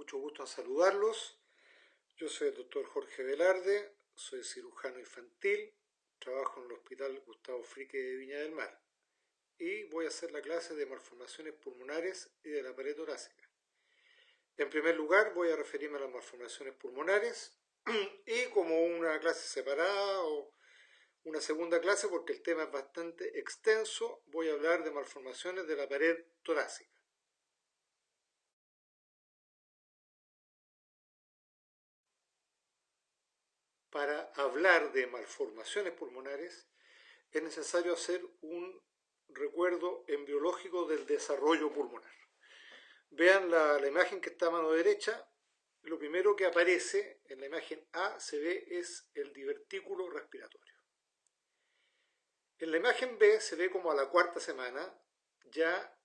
mucho gusto en saludarlos. Yo soy el doctor Jorge Velarde, soy cirujano infantil, trabajo en el Hospital Gustavo Fricke de Viña del Mar y voy a hacer la clase de malformaciones pulmonares y de la pared torácica. En primer lugar voy a referirme a las malformaciones pulmonares y como una clase separada o una segunda clase, porque el tema es bastante extenso, voy a hablar de malformaciones de la pared torácica. Para hablar de malformaciones pulmonares es necesario hacer un recuerdo embriológico del desarrollo pulmonar. Vean la imagen que está a mano derecha. Lo primero que aparece en la imagen A se ve es el divertículo respiratorio. En la imagen B se ve como a la cuarta semana ya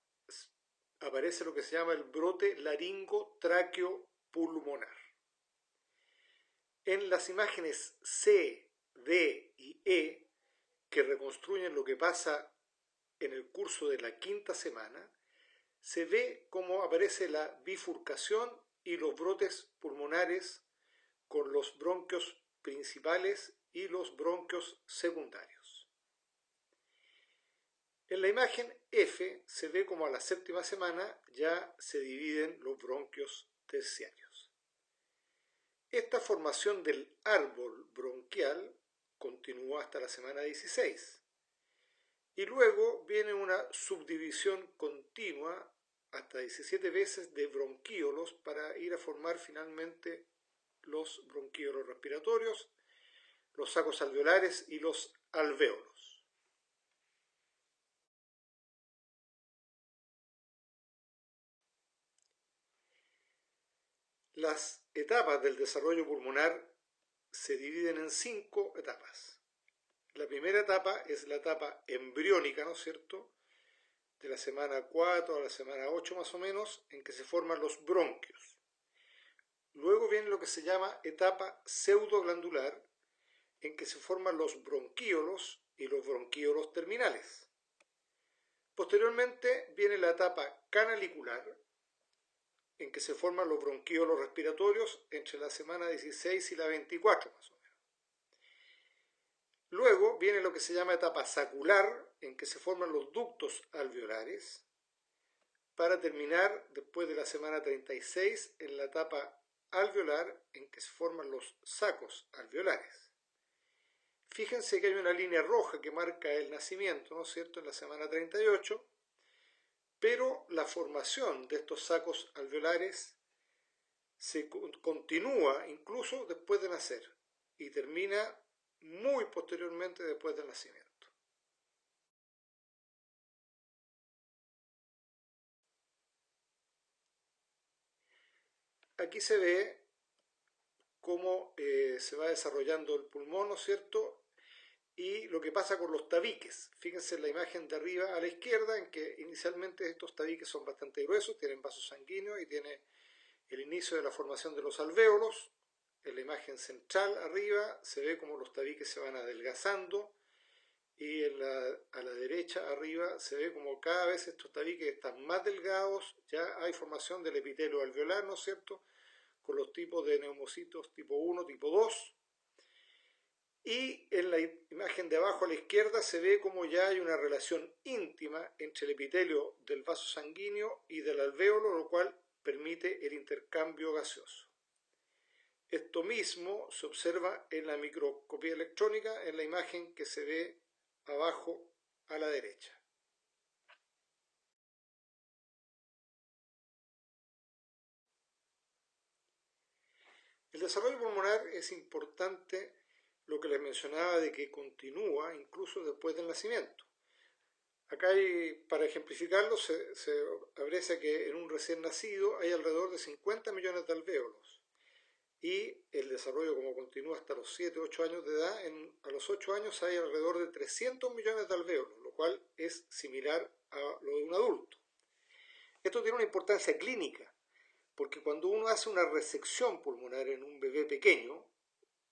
aparece lo que se llama el brote laringo-tráqueo-pulmonar. En las imágenes C, D y E, que reconstruyen lo que pasa en el curso de la quinta semana, se ve cómo aparece la bifurcación y los brotes pulmonares con los bronquios principales y los bronquios secundarios. En la imagen F se ve como a la séptima semana ya se dividen los bronquios terciarios. Esta formación del árbol bronquial continúa hasta la semana 16 y luego viene una subdivisión continua hasta 17 veces de bronquíolos para ir a formar finalmente los bronquíolos respiratorios, los sacos alveolares y los alvéolos. Las etapas del desarrollo pulmonar se dividen en 5 etapas. La primera etapa es la etapa embriónica, ¿no es cierto?, de la semana 4 a la semana 8 más o menos, en que se forman los bronquios. Luego viene lo que se llama etapa pseudoglandular, en que se forman los bronquíolos y los bronquíolos terminales. Posteriormente viene la etapa canalicular, en que se forman los bronquíolos respiratorios entre la semana 16 y la 24 más o menos. Luego viene lo que se llama etapa sacular, en que se forman los ductos alveolares, para terminar después de la semana 36 en la etapa alveolar, en que se forman los sacos alveolares. Fíjense que hay una línea roja que marca el nacimiento, ¿no es cierto?, en la semana 38, pero la formación de estos sacos alveolares se continúa incluso después de nacer y termina muy posteriormente después del nacimiento. Aquí se ve cómo se va desarrollando el pulmón, ¿no es cierto?, y lo que pasa con los tabiques. Fíjense en la imagen de arriba a la izquierda, en que inicialmente estos tabiques son bastante gruesos, tienen vasos sanguíneos y tiene el inicio de la formación de los alvéolos. En la imagen central arriba se ve como los tabiques se van adelgazando y a la derecha arriba se ve como cada vez estos tabiques están más delgados, ya hay formación del epitelio alveolar, ¿no es cierto?, con los tipos de neumocitos tipo 1, tipo 2. Y en la imagen de abajo a la izquierda se ve como ya hay una relación íntima entre el epitelio del vaso sanguíneo y del alvéolo, lo cual permite el intercambio gaseoso. Esto mismo se observa en la microscopía electrónica en la imagen que se ve abajo a la derecha. El desarrollo pulmonar es importante, lo que les mencionaba de que continúa incluso después del nacimiento. Acá para ejemplificarlo se aprecia que en un recién nacido hay alrededor de 50 millones de alvéolos y el desarrollo como continúa hasta los 7 u 8 años de edad, a los 8 años hay alrededor de 300 millones de alvéolos, lo cual es similar a lo de un adulto. Esto tiene una importancia clínica, porque cuando uno hace una resección pulmonar en un bebé pequeño,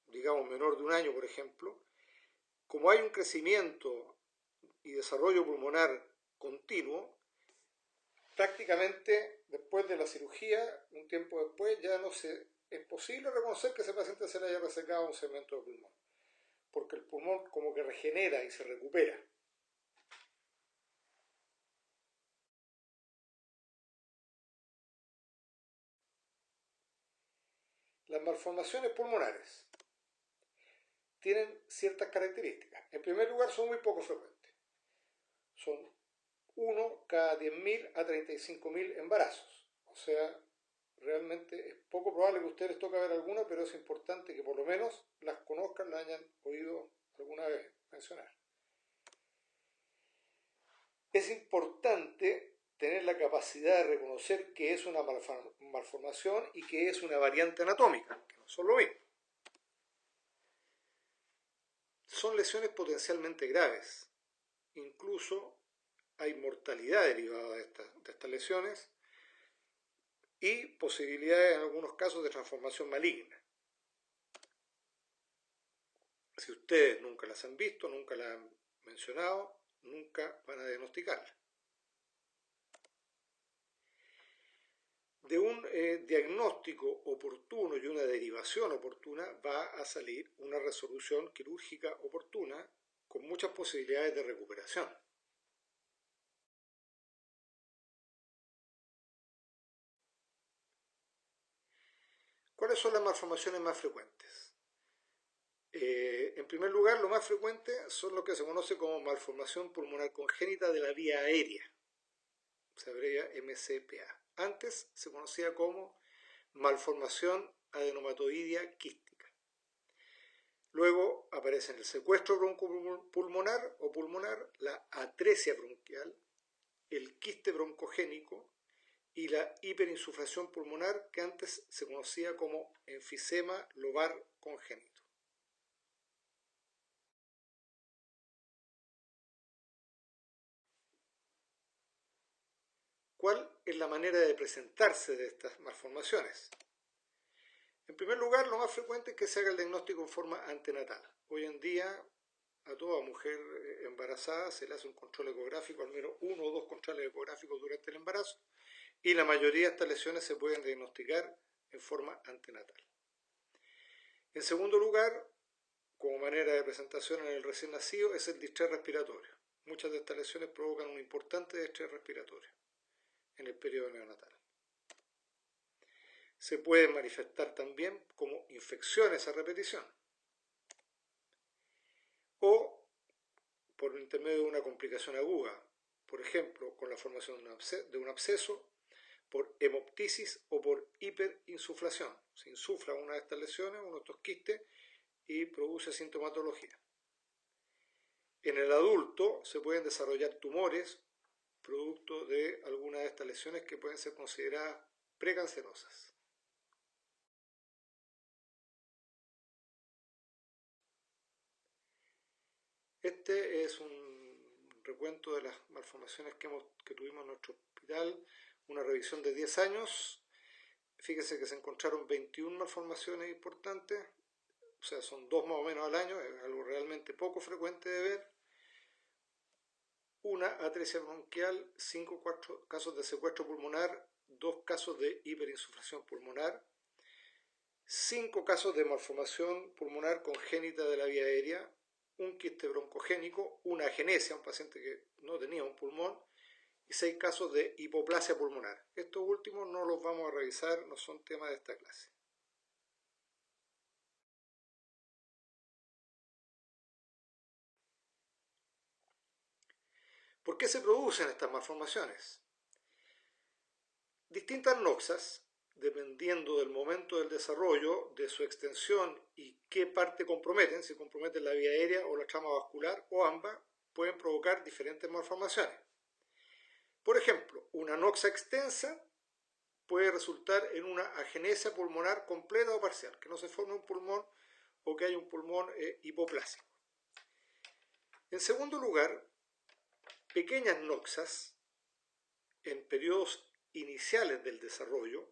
digamos menor de un año por ejemplo, como hay un crecimiento y desarrollo pulmonar continuo, prácticamente después de la cirugía, un tiempo después, ya no es posible reconocer que ese paciente se le haya resecado un segmento de pulmón, porque el pulmón como que regenera y se recupera. Las malformaciones pulmonares tienen ciertas características. En primer lugar, son muy poco frecuentes. Son 1 cada 10.000 a 35.000 embarazos. O sea, realmente es poco probable que a ustedes les toque ver alguna, pero es importante que por lo menos las conozcan, las hayan oído alguna vez mencionar. Es importante tener la capacidad de reconocer que es una malformación y que es una variante anatómica, que no son lo mismo. Son lesiones potencialmente graves. Incluso hay mortalidad derivada de estas lesiones y posibilidades en algunos casos de transformación maligna. Si ustedes nunca las han visto, nunca las han mencionado, nunca van a diagnosticarlas. De un diagnóstico oportuno y una derivación oportuna va a salir una resolución quirúrgica oportuna con muchas posibilidades de recuperación. ¿Cuáles son las malformaciones más frecuentes? En primer lugar, lo más frecuente son lo que se conoce como malformación pulmonar congénita de la vía aérea, se abrevia MCPA. Antes se conocía como malformación adenomatoidea quística. Luego aparecen el secuestro broncopulmonar o pulmonar, la atresia bronquial, el quiste broncogénico y la hiperinsuflación pulmonar, que antes se conocía como enfisema lobar congénito. ¿Cuál es la manera de presentarse de estas malformaciones? En primer lugar, lo más frecuente es que se haga el diagnóstico en forma antenatal. Hoy en día, a toda mujer embarazada se le hace un control ecográfico, al menos 1 o 2 controles ecográficos durante el embarazo, y la mayoría de estas lesiones se pueden diagnosticar en forma antenatal. En segundo lugar, como manera de presentación en el recién nacido, es el distrés respiratorio. Muchas de estas lesiones provocan un importante distrés respiratorio en el periodo neonatal. Se pueden manifestar también como infecciones a repetición o por intermedio de una complicación aguda, por ejemplo, con la formación de un absceso, por hemoptisis o por hiperinsuflación. Se insufla una de estas lesiones, uno de estos quistes, y produce sintomatología. En el adulto se pueden desarrollar tumores producto de alguna de estas lesiones que pueden ser consideradas precancerosas. Este es un recuento de las malformaciones que tuvimos en nuestro hospital, una revisión de 10 años. Fíjense que se encontraron 21 malformaciones importantes, o sea, son 2 más o menos al año, es algo realmente poco frecuente de ver. Una atresia bronquial, 5 casos de secuestro pulmonar, 2 casos de hiperinsuflación pulmonar, 5 casos de malformación pulmonar congénita de la vía aérea, un quiste broncogénico, una agenesia, un paciente que no tenía un pulmón, y 6 casos de hipoplasia pulmonar. Estos últimos no los vamos a revisar, no son temas de esta clase. ¿Por qué se producen estas malformaciones? Distintas noxas, dependiendo del momento del desarrollo, de su extensión y qué parte comprometen, si comprometen la vía aérea o la trama vascular o ambas, pueden provocar diferentes malformaciones. Por ejemplo, una noxa extensa puede resultar en una agenesia pulmonar completa o parcial, que no se forme un pulmón o que haya un pulmón hipoplásico. En segundo lugar, pequeñas noxas en periodos iniciales del desarrollo,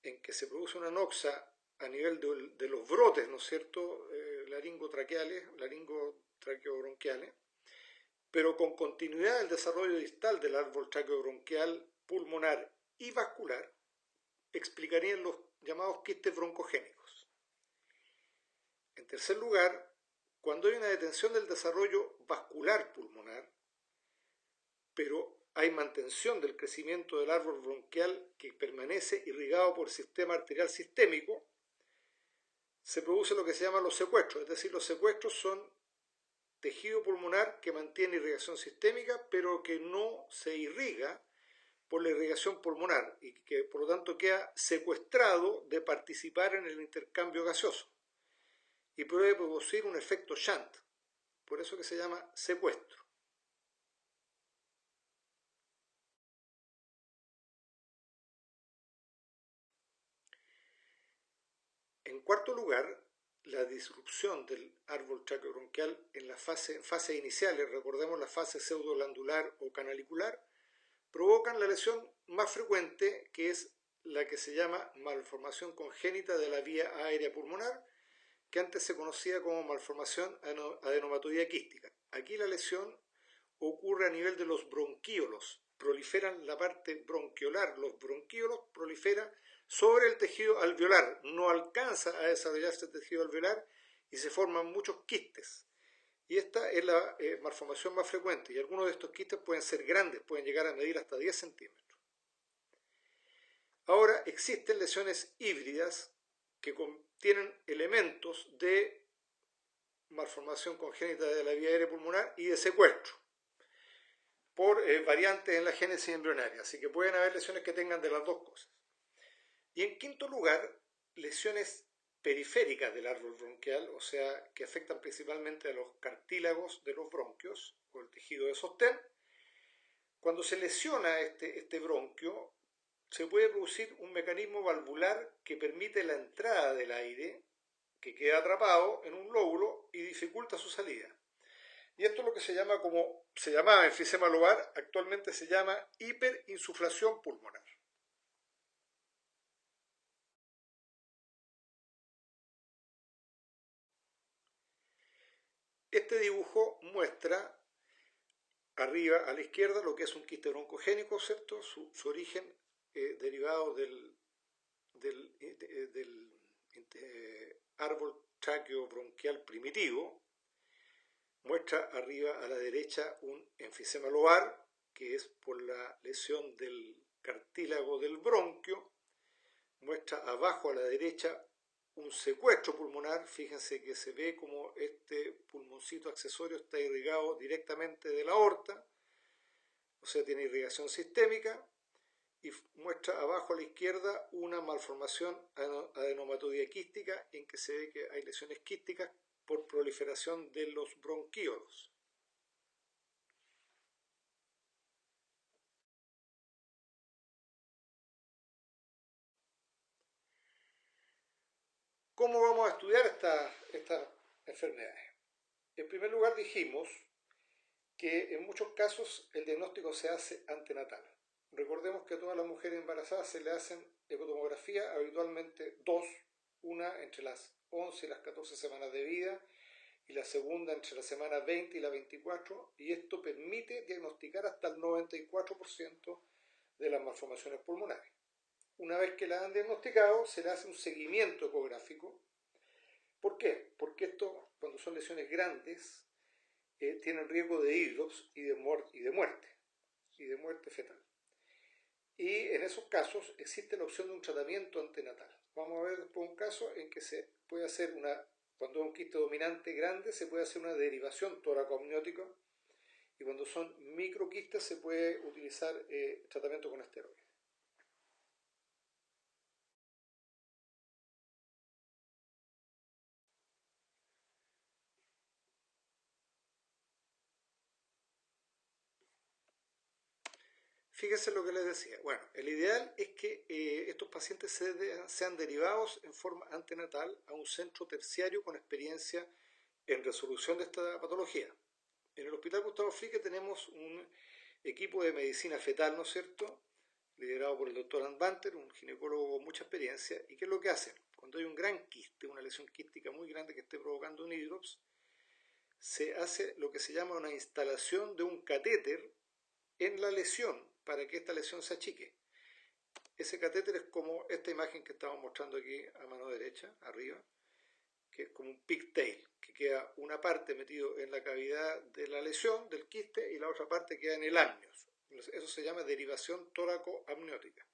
en que se produce una noxa a nivel de los brotes, ¿no es cierto?, laringotraqueobronquiales, pero con continuidad del desarrollo distal del árbol traqueobronquial, pulmonar y vascular, explicarían los llamados quistes broncogénicos. En tercer lugar, cuando hay una detención del desarrollo vascular pulmonar, pero hay mantención del crecimiento del árbol bronquial que permanece irrigado por el sistema arterial sistémico, se produce lo que se llama los secuestros, es decir, los secuestros son tejido pulmonar que mantiene irrigación sistémica, pero que no se irriga por la irrigación pulmonar y que por lo tanto queda secuestrado de participar en el intercambio gaseoso y puede producir un efecto shunt, por eso que se llama secuestro. En cuarto lugar, la disrupción del árbol traqueobronquial en las fases iniciales, recordemos la fase pseudoglandular o canalicular, provocan la lesión más frecuente, que es la que se llama malformación congénita de la vía aérea pulmonar, que antes se conocía como malformación adenomatoidea quística. Aquí la lesión ocurre a nivel de los bronquíolos, proliferan la parte bronquiolar, los bronquíolos proliferan sobre el tejido alveolar, no alcanza a desarrollarse el tejido alveolar y se forman muchos quistes. Y esta es la malformación más frecuente y algunos de estos quistes pueden ser grandes, pueden llegar a medir hasta 10 centímetros. Ahora existen lesiones híbridas que contienen elementos de malformación congénita de la vía aérea pulmonar y de secuestro por variantes en la génesis embrionaria, así que pueden haber lesiones que tengan de las dos cosas. Y en quinto lugar, lesiones periféricas del árbol bronquial, o sea, que afectan principalmente a los cartílagos de los bronquios o el tejido de sostén. Cuando se lesiona este bronquio, se puede producir un mecanismo valvular que permite la entrada del aire, que queda atrapado en un lóbulo y dificulta su salida. Y esto es lo que se llama, como se llamaba enfisema lobar, actualmente se llama hiperinsuflación pulmonar. Este dibujo muestra arriba a la izquierda lo que es un quiste broncogénico, ¿cierto? Su origen derivado del árbol traqueobronquial primitivo. Muestra arriba a la derecha un enfisema lobar, que es por la lesión del cartílago del bronquio. Muestra abajo a la derecha un secuestro pulmonar, fíjense que se ve como este pulmoncito accesorio está irrigado directamente de la aorta, o sea, tiene irrigación sistémica, y muestra abajo a la izquierda una malformación adenomatoidea quística en que se ve que hay lesiones quísticas por proliferación de los bronquíolos. ¿Cómo vamos a estudiar estas enfermedades? En primer lugar dijimos que en muchos casos el diagnóstico se hace antenatal. Recordemos que a todas las mujeres embarazadas se le hacen ecotomografía, habitualmente dos, una entre las 11 y las 14 semanas de vida y la segunda entre la semana 20 y la 24, y esto permite diagnosticar hasta el 94% de las malformaciones pulmonares. Una vez que la han diagnosticado, se le hace un seguimiento ecográfico. ¿Por qué? Porque esto, cuando son lesiones grandes, tienen riesgo de hidrops y de muerte fetal. Y en esos casos existe la opción de un tratamiento antenatal. Vamos a ver después un caso en que se puede hacer cuando es un quiste dominante grande, se puede hacer una derivación toracoamniótica, y cuando son microquistes se puede utilizar tratamiento con esteroides. Fíjense lo que les decía. Bueno, el ideal es que estos pacientes sean derivados en forma antenatal a un centro terciario con experiencia en resolución de esta patología. En el Hospital Gustavo Fricke tenemos un equipo de medicina fetal, ¿no es cierto?, liderado por el doctor Anbanter, un ginecólogo con mucha experiencia. ¿Y qué es lo que hacen? Cuando hay un gran quiste, una lesión quística muy grande que esté provocando un hidrops, se hace lo que se llama una instalación de un catéter en la lesión para que esta lesión se achique. Ese catéter es como esta imagen que estamos mostrando aquí a mano derecha, arriba, que es como un pigtail, que queda una parte metido en la cavidad de la lesión, del quiste, y la otra parte queda en el amnios. Eso se llama derivación tóraco-amniótica.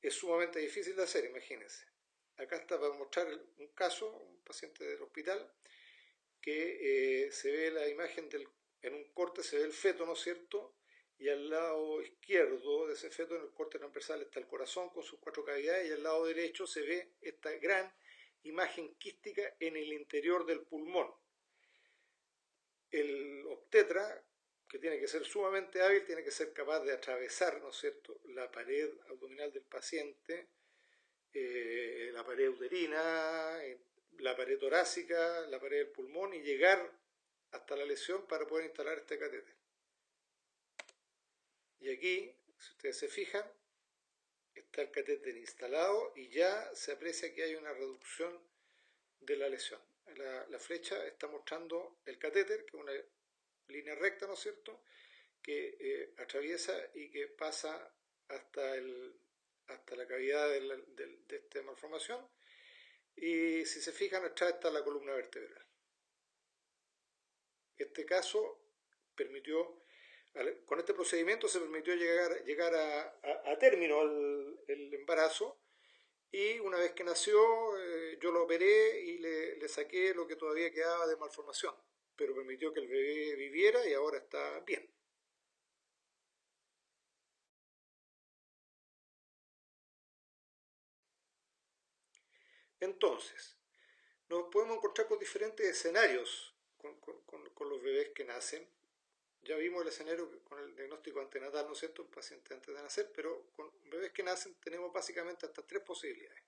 Es sumamente difícil de hacer, imagínense. Acá está para mostrar un caso, un paciente del hospital, que se ve la imagen en un corte, se ve el feto, ¿no es cierto? Y al lado izquierdo de ese feto, en el corte transversal, está el corazón con sus 4 cavidades, y al lado derecho se ve esta gran imagen quística en el interior del pulmón. El obstetra, que tiene que ser sumamente hábil, tiene que ser capaz de atravesar, ¿no es cierto?, la pared abdominal del paciente, la pared uterina, la pared torácica, la pared del pulmón, y llegar hasta la lesión para poder instalar este catéter. Y aquí, si ustedes se fijan, está el catéter instalado y ya se aprecia que hay una reducción de la lesión. La flecha está mostrando el catéter, que es una línea recta, ¿no es cierto?, que atraviesa y que pasa hasta la cavidad de esta malformación. Y si se fijan, atrás está la columna vertebral. Este caso permitió, con este procedimiento se permitió llegar a término el embarazo, y una vez que nació yo lo operé y le saqué lo que todavía quedaba de malformación, pero permitió que el bebé viviera y ahora está bien. Entonces, nos podemos encontrar con diferentes escenarios con los bebés que nacen. Ya vimos el escenario con el diagnóstico antenatal, ¿no es cierto?, un paciente antes de nacer, pero con bebés que nacen tenemos básicamente hasta 3 posibilidades.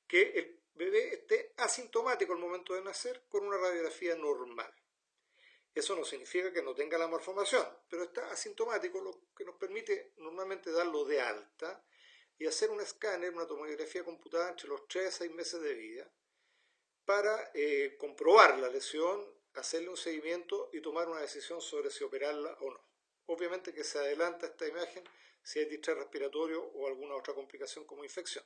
Que el bebé esté asintomático al momento de nacer con una radiografía normal. Eso no significa que no tenga la malformación, pero está asintomático, lo que nos permite normalmente darlo de alta y hacer un escáner, una tomografía computada entre los 3 a 6 meses de vida, para comprobar la lesión, hacerle un seguimiento y tomar una decisión sobre si operarla o no. Obviamente que se adelanta esta imagen si hay distrés respiratorio o alguna otra complicación como infección.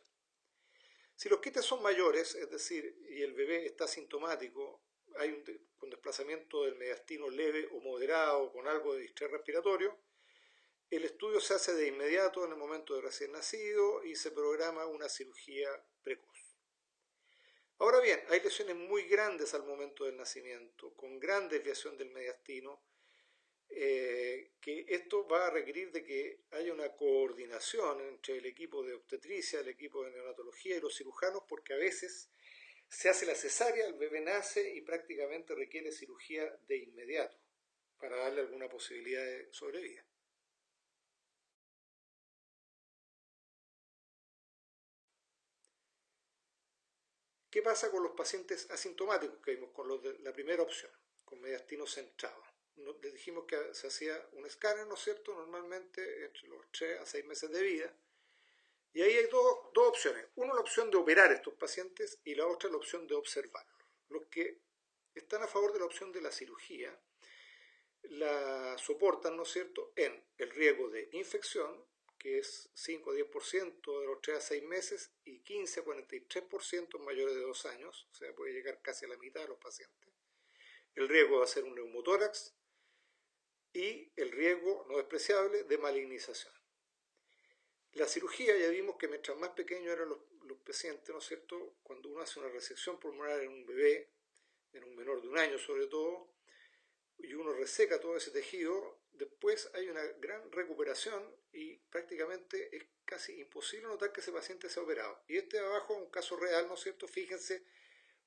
Si los quistes son mayores, es decir, y el bebé está sintomático, hay un desplazamiento del mediastino leve o moderado con algo de distrés respiratorio, el estudio se hace de inmediato en el momento de recién nacido y se programa una cirugía precoz. Ahora bien, hay lesiones muy grandes al momento del nacimiento, con gran desviación del mediastino, que esto va a requerir de que haya una coordinación entre el equipo de obstetricia, el equipo de neonatología y los cirujanos, porque a veces se hace la cesárea, el bebé nace y prácticamente requiere cirugía de inmediato para darle alguna posibilidad de sobrevida. ¿Qué pasa con los pacientes asintomáticos que vimos con los de la primera opción, con mediastino centrado? Les dijimos que se hacía un escáner, ¿no es cierto?, normalmente entre los 3 a 6 meses de vida. Y ahí hay dos opciones. Una, la opción de operar a estos pacientes, y la otra, la opción de observarlos. Los que están a favor de la opción de la cirugía la soportan, ¿no es cierto?, en el riesgo de infección, que es 5 a 10% de los 3 a 6 meses, y 15 a 43% en mayores de 2 años, o sea, puede llegar casi a la mitad de los pacientes. El riesgo de hacer un neumotórax y el riesgo no despreciable de malignización. La cirugía, ya vimos que mientras más pequeños eran los pacientes, ¿no es cierto?, cuando uno hace una resección pulmonar en un bebé, en un menor de 1 año sobre todo, y uno reseca todo ese tejido, después hay una gran recuperación y prácticamente es casi imposible notar que ese paciente se ha operado. Y este de abajo es un caso real, ¿no es cierto? Fíjense,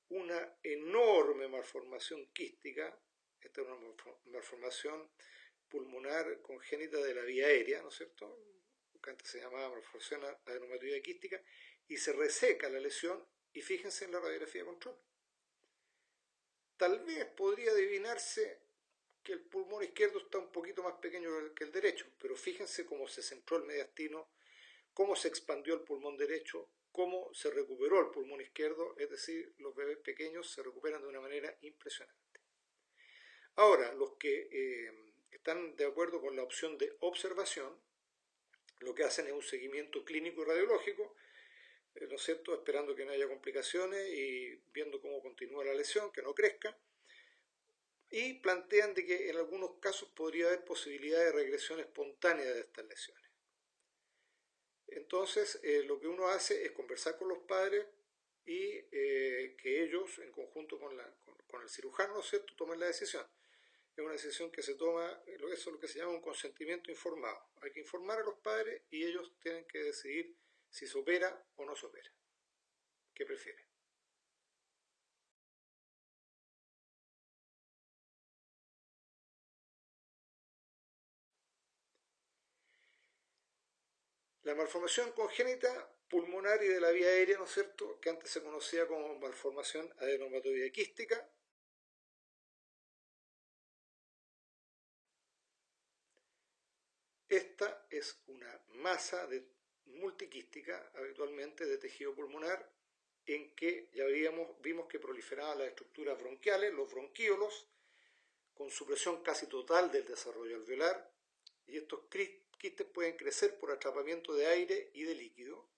una enorme malformación quística, esta es una malformación pulmonar congénita de la vía aérea, ¿no es cierto?, que antes se llamaba malformación adenomatoidea quística, y se reseca la lesión, y fíjense en la radiografía de control. Tal vez podría adivinarse que el pulmón izquierdo está un poquito más pequeño que el derecho, pero fíjense cómo se centró el mediastino, cómo se expandió el pulmón derecho, cómo se recuperó el pulmón izquierdo, es decir, los bebés pequeños se recuperan de una manera impresionante. Ahora, los que están de acuerdo con la opción de observación, lo que hacen es un seguimiento clínico y radiológico, ¿no es cierto?, esperando que no haya complicaciones y viendo cómo continúa la lesión, que no crezca, y plantean de que en algunos casos podría haber posibilidad de regresión espontánea de estas lesiones. Entonces, lo que uno hace es conversar con los padres y que ellos, en conjunto con el cirujano, ¿no es cierto?, tomen la decisión. Es una decisión que se toma, eso es lo que se llama un consentimiento informado. Hay que informar a los padres y ellos tienen que decidir si se opera o no se opera. ¿Qué prefieren? La malformación congénita pulmonar y de la vía aérea, ¿no es cierto?, que antes se conocía como malformación adenomatoide quística, esta es una masa multiquística, habitualmente de tejido pulmonar, en que ya vimos que proliferaban las estructuras bronquiales, los bronquíolos, con supresión casi total del desarrollo alveolar, y estos quistes pueden crecer por atrapamiento de aire y de líquido.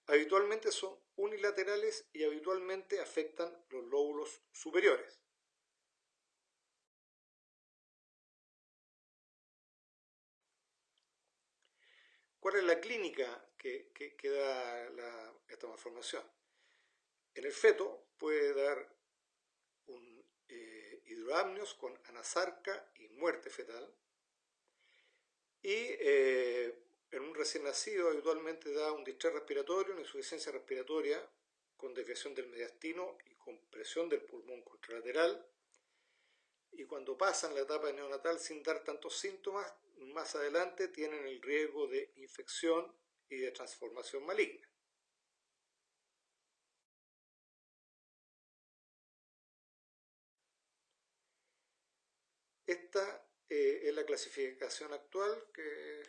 Habitualmente son unilaterales y habitualmente afectan los lóbulos superiores. ¿Cuál es la clínica que da esta malformación? En el feto puede dar un hidroamnios con anasarca y muerte fetal, y en un recién nacido habitualmente da un distrés respiratorio, una insuficiencia respiratoria con desviación del mediastino y compresión del pulmón contralateral, y cuando pasan la etapa neonatal sin dar tantos síntomas, más adelante tienen el riesgo de infección y de transformación maligna. Esta es la clasificación actual, que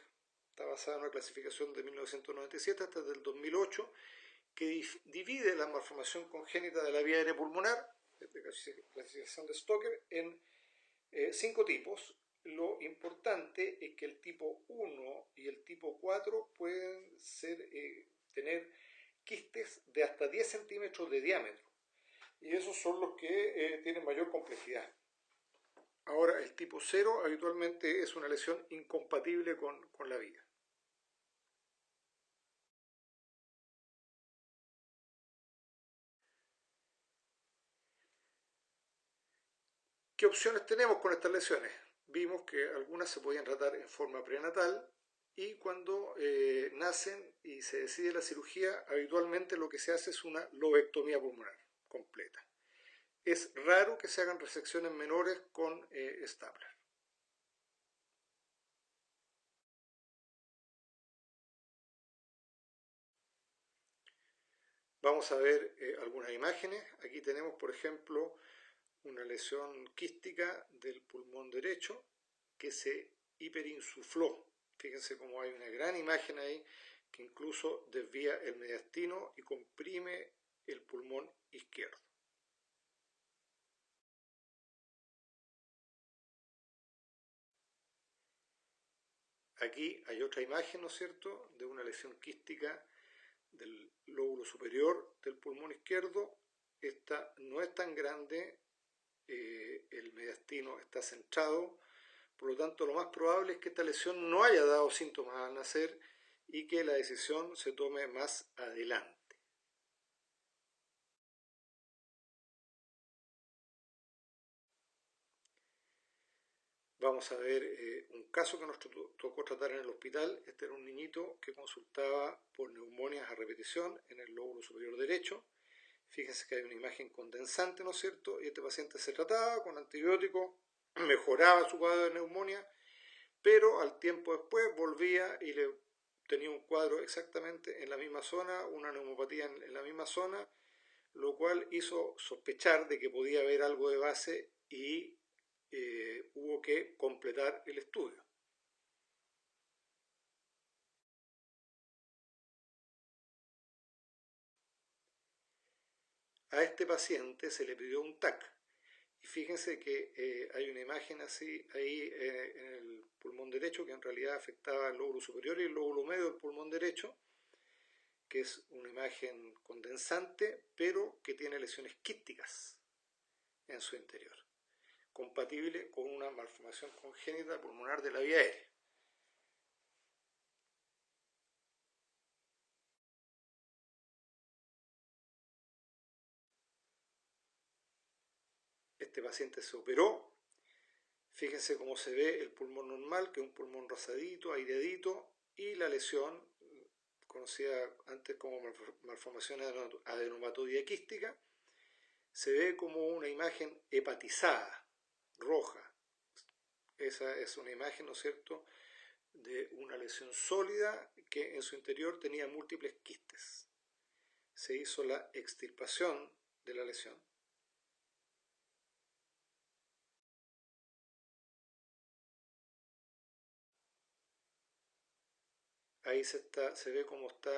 está basada en una clasificación de 1997 hasta el 2008, que divide la malformación congénita de la vía aérea pulmonar, de clasificación de Stocker, en 5 tipos. Lo importante es que el tipo 1 y el tipo 4 pueden tener quistes de hasta 10 centímetros de diámetro, y esos son los que tienen mayor complejidad. Ahora, el tipo 0 habitualmente es una lesión incompatible con la vida. ¿Qué opciones tenemos con estas lesiones? Vimos que algunas se podían tratar en forma prenatal, y cuando nacen y se decide la cirugía, habitualmente lo que se hace es una lobectomía pulmonar completa. Es raro que se hagan resecciones menores con Stapler. Vamos a ver algunas imágenes. Aquí tenemos, por ejemplo, una lesión quística del pulmón derecho que se hiperinsufló. Fíjense cómo hay una gran imagen ahí que incluso desvía el mediastino y comprime el pulmón izquierdo. Aquí hay otra imagen, ¿no es cierto?, de una lesión quística del lóbulo superior del pulmón izquierdo. Esta no es tan grande, el mediastino está centrado, por lo tanto lo más probable es que esta lesión no haya dado síntomas al nacer y que la decisión se tome más adelante. Vamos a ver un caso que nos tocó tratar en el hospital. Este era un niñito que consultaba por neumonias a repetición en el lóbulo superior derecho. Fíjense que hay una imagen condensante, ¿no es cierto? Y este paciente se trataba con antibióticos, mejoraba su cuadro de neumonía, pero al tiempo después volvía y tenía un cuadro exactamente en la misma zona, una neumopatía en la misma zona, lo cual hizo sospechar de que podía haber algo de base, y hubo que completar el estudio. A este paciente se le pidió un TAC, Y fíjense que hay una imagen así ahí en el pulmón derecho que en realidad afectaba el lóbulo superior y el lóbulo medio del pulmón derecho, que es una imagen condensante, pero que tiene lesiones quísticas en su interior, compatible con una malformación congénita pulmonar de la vía aérea. Este paciente se operó. Fíjense cómo se ve el pulmón normal, que es un pulmón rosadito, aireadito, y la lesión, conocida antes como malformación adenomatoidea quística, se ve como una imagen hepatizada, roja. Esa es una imagen, ¿no es cierto?, de una lesión sólida que en su interior tenía múltiples quistes. Se hizo la extirpación de la lesión. Ahí se ve cómo está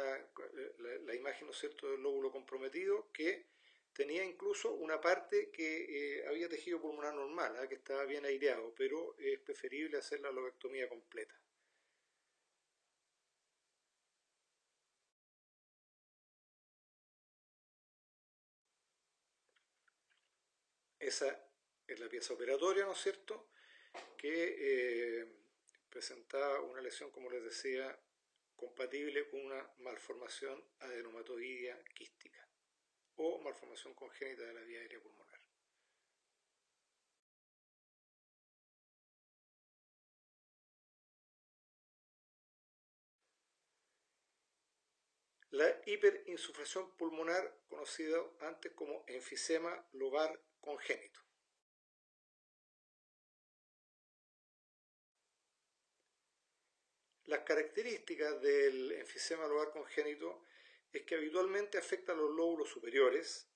la imagen, ¿no es cierto?, del lóbulo comprometido, que tenía incluso una parte que había tejido pulmonar normal, que estaba bien aireado, pero es preferible hacer la lobectomía completa. Esa es la pieza operatoria, ¿no es cierto?, que presentaba una lesión, como les decía, compatible con una malformación adenomatoidea quística o malformación congénita de la vía aérea pulmonar. La hiperinsuflación pulmonar, conocida antes como enfisema lobar congénito. Las características del enfisema lobar congénito es que habitualmente afecta a los lóbulos superiores,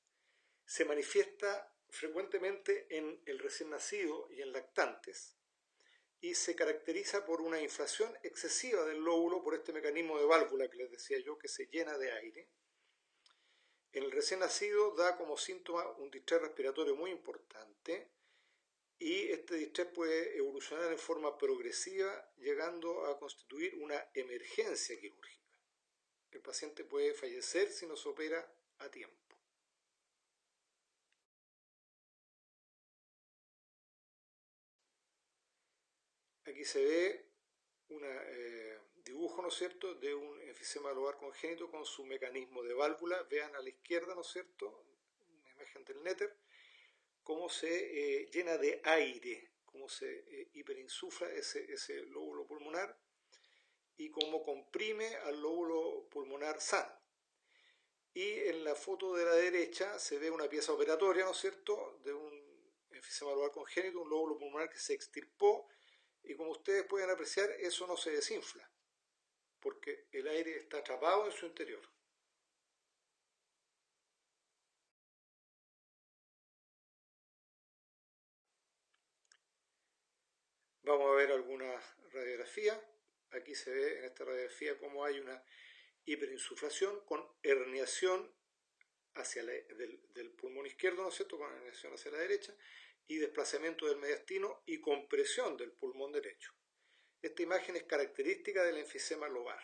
se manifiesta frecuentemente en el recién nacido y en lactantes, y se caracteriza por una inflación excesiva del lóbulo por este mecanismo de válvula que les decía yo, que se llena de aire. En el recién nacido da como síntoma un distrés respiratorio muy importante, y este distrés puede evolucionar en forma progresiva, llegando a constituir una emergencia quirúrgica. El paciente puede fallecer si no se opera a tiempo. Aquí se ve un dibujo, ¿no es cierto?, de un enfisema lobar congénito con su mecanismo de válvula. Vean a la izquierda, ¿no es cierto?, una imagen del néter, cómo se llena de aire, cómo se hiperinsufla ese lóbulo pulmonar y cómo comprime al lóbulo pulmonar sano. Y en la foto de la derecha se ve una pieza operatoria, ¿no es cierto?, de un enfisema lobar congénito, un lóbulo pulmonar que se extirpó, y como ustedes pueden apreciar, eso no se desinfla, porque el aire está atrapado en su interior. Vamos a ver alguna radiografía. Aquí se ve en esta radiografía cómo hay una hiperinsuflación con herniación del pulmón izquierdo, ¿no es cierto?, con herniación hacia la derecha, y desplazamiento del mediastino y compresión del pulmón derecho. Esta imagen es característica del enfisema lobar.